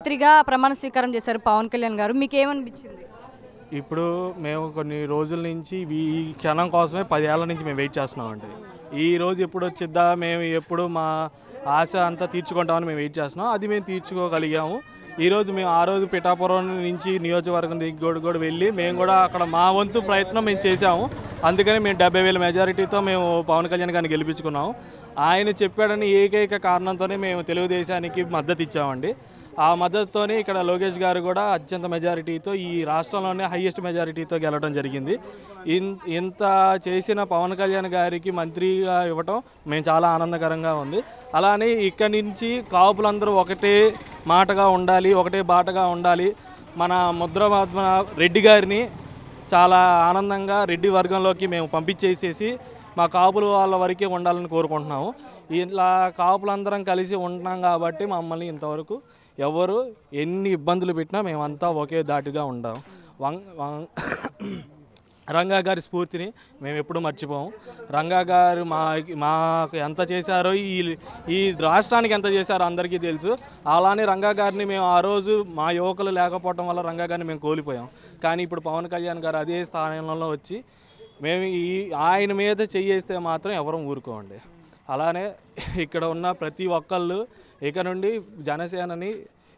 మంత్రిగా ప్రమాణ స్వీకారం చేశారు పవన్ కళ్యాణ్ గారు. మీకేమనిపించింది? ఇప్పుడు మేము కొన్ని రోజుల నుంచి ఈ క్షణం కోసమే 10 ఏళ్ల నుంచి మేము వెయిట్ చేస్తున్నామండి. ఈ రోజు ఎప్పుడు వచ్చిద్దా, మేము ఎప్పుడు మా ఆశ అంతా తీర్చుకుంటామని మేము వెయిట్ చేస్తున్నాం. అది మేము తీర్చుకోగలిగాము. ఈరోజు మేము ఆ రోజు పిఠాపురం నుంచి నియోజకవర్గం దగ్గర కూడా వెళ్ళి మేము కూడా అక్కడ మా వంతు ప్రయత్నం మేము చేశాము. అందుకని మేము 70,000 మెజారిటీతో మేము పవన్ కళ్యాణ్ గారిని గెలిపించుకున్నాము. ఆయన చెప్పాడని ఏకైక కారణంతోనే మేము తెలుగుదేశానికి మద్దతు ఇచ్చామండి. ఆ మద్దతుతోనే ఇక్కడ లోకేష్ గారు కూడా అత్యంత మెజారిటీతో ఈ రాష్ట్రంలోనే హైయెస్ట్ మెజారిటీతో గెలవడం జరిగింది. ఇంత చేసిన పవన్ కళ్యాణ్ గారికి మంత్రిగా ఇవ్వటం మేము చాలా ఆనందకరంగా ఉంది. అలానే ఇక్కడి నుంచి కాపులందరూ ఒకటే మాటగా ఉండాలి, ఒకటే బాటగా ఉండాలి. మన ముద్రపద్మ రెడ్డి గారిని చాలా ఆనందంగా రెడ్డి వర్గంలోకి మేము పంపించేసేసి మా కాపులు వాళ్ళ వరకే ఉండాలని కోరుకుంటున్నాము. ఇలా కాపులందరం కలిసి ఉంటున్నాం కాబట్టి మమ్మల్ని ఇంతవరకు ఎవరు ఎన్ని ఇబ్బందులు పెట్టినా మేమంతా ఒకే దాటిగా ఉంటాం. రంగా గారి స్ఫూర్తిని మేము ఎప్పుడూ మర్చిపోము. రంగా గారు మాకు ఎంత చేశారో ఈ రాష్ట్రానికి ఎంత చేశారో అందరికీ తెలుసు. అలానే రంగా గారిని మేము ఆ రోజు మా యువకులు లేకపోవడం వల్ల రంగా గారిని మేము కోల్పోయాం. కానీ ఇప్పుడు పవన్ కళ్యాణ్ గారు అదే స్థానంలో వచ్చి మేము ఆయన మీద చెయ్యేస్తే మాత్రం ఎవరం ఊరుకోండి. అలానే ఇక్కడ ఉన్న ప్రతి ఒక్కళ్ళు ఇక నుండి జనసేనని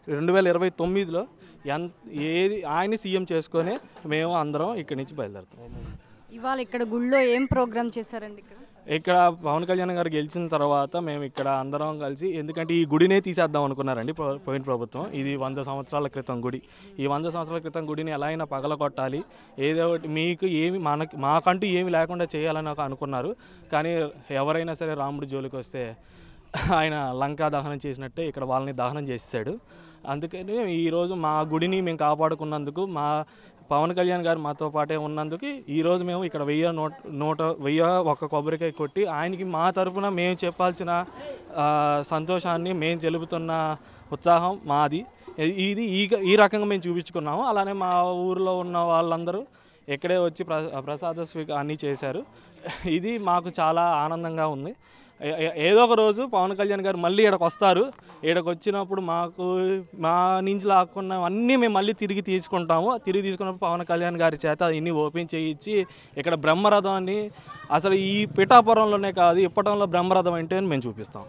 2029లో ఏది ఆయన్ని సీఎం చేసుకొని మేము అందరం ఇక్కడి నుంచి బయలుదేరుతాం. ఇవాళ ఇక్కడ గుళ్ళో ఏం ప్రోగ్రామ్ చేశారండి? ఇక్కడ పవన్ కళ్యాణ్ గారు గెలిచిన తర్వాత మేము ఇక్కడ అందరం కలిసి, ఎందుకంటే ఈ గుడినే తీసేద్దాం అనుకున్నారండి పోయిన ప్రభుత్వం. ఇది 100 సంవత్సరాల క్రితం గుడి. ఈ 100 సంవత్సరాల క్రితం గుడిని ఎలా అయినా పగలగొట్టాలి, ఏదో ఒకటి మీకు ఏమి మాకంటూ ఏమి లేకుండా చేయాలని అనుకున్నారు. కానీ ఎవరైనా సరే రాముడి జోలికి వస్తే ఆయన లంకా దహనం చేసినట్టే ఇక్కడ వాళ్ళని దహనం చేసేసాడు. అందుకని ఈరోజు మా గుడిని మేము కాపాడుకున్నందుకు, మా పవన్ కళ్యాణ్ గారు మాతో పాటే ఉన్నందుకు ఈరోజు మేము ఇక్కడ 1001 కొబ్బరికాయ కొట్టి ఆయనకి మా తరపున మేము చెప్పాల్సిన సంతోషాన్ని మేము తెలుపుతున్న ఉత్సాహం మాది. ఇది ఈ రకంగా మేము చూపించుకున్నాము. అలానే మా ఊరిలో ఉన్న వాళ్ళందరూ ఇక్కడే వచ్చి ప్రసాద స్వీకారం అన్నీ చేశారు. ఇది మాకు చాలా ఆనందంగా ఉంది. ఏదో ఒక రోజు పవన్ కళ్యాణ్ గారు మళ్ళీ ఇక్కడికి వస్తారు. ఇక్కడికి వచ్చినప్పుడు మా నుంచి లాక్కున్నవన్నీ మేము మళ్ళీ తిరిగి తీసుకుంటాము. తిరిగి తీసుకున్నప్పుడు పవన్ కళ్యాణ్ గారి చేత ఇన్ని ఓపెన్ చేయించి ఇక్కడ బ్రహ్మరథాన్ని అసలు ఈ పిఠాపురంలోనే కాదు, ఇప్పటంలో బ్రహ్మరథం అంటే మేము చూపిస్తాం.